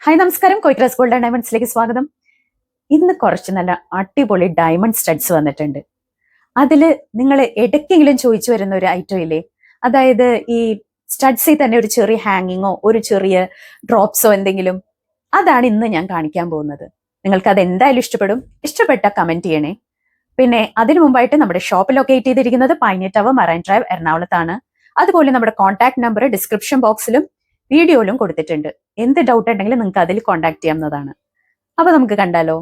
Hi നമസ്കാരം, കൊയ്ക്രാസ് gold and ഡയമണ്ട്സിലേക്ക് സ്വാഗതം. ഇന്ന് കുറച്ച് നല്ല അടിപൊളി ഡയമണ്ട് സ്റ്റഡ്സ് വന്നിട്ടുണ്ട്. അതില് നിങ്ങൾ ഇടയ്ക്കെങ്കിലും ചോദിച്ചു വരുന്ന ഒരു ഐറ്റം ഇല്ലേ, അതായത് ഈ സ്റ്റഡ്സിൽ തന്നെ ഒരു ചെറിയ ഹാങ്ങിങ്ങോ ഒരു ചെറിയ ഡ്രോപ്സോ എന്തെങ്കിലും, അതാണ് ഇന്ന് ഞാൻ കാണിക്കാൻ പോകുന്നത്. നിങ്ങൾക്ക് അത് എന്തായാലും ഇഷ്ടപ്പെടും. ഇഷ്ടപ്പെട്ട കമന്റ് ചെയ്യണേ. പിന്നെ അതിനു മുമ്പായിട്ട് നമ്മുടെ ഷോപ്പ് ലൊക്കേറ്റ് ചെയ്തിരിക്കുന്നത് പൈനി ടവർ, മറൈൻ ഡ്രൈവ്, എറണാകുളത്താണ്. അതുപോലെ നമ്മുടെ കോൺടാക്ട് നമ്പർ ഡിസ്ക്രിപ്ഷൻ ബോക്സിലും വീഡിയോയിലും കൊടുത്തിട്ടുണ്ട്. എന്ത് ഡൗട്ട് ഉണ്ടെങ്കിലും നിങ്ങൾക്ക് അതിൽ കോൺടാക്ട് ചെയ്യാവുന്നതാണ്. അപ്പൊ നമുക്ക് കണ്ടാലോ.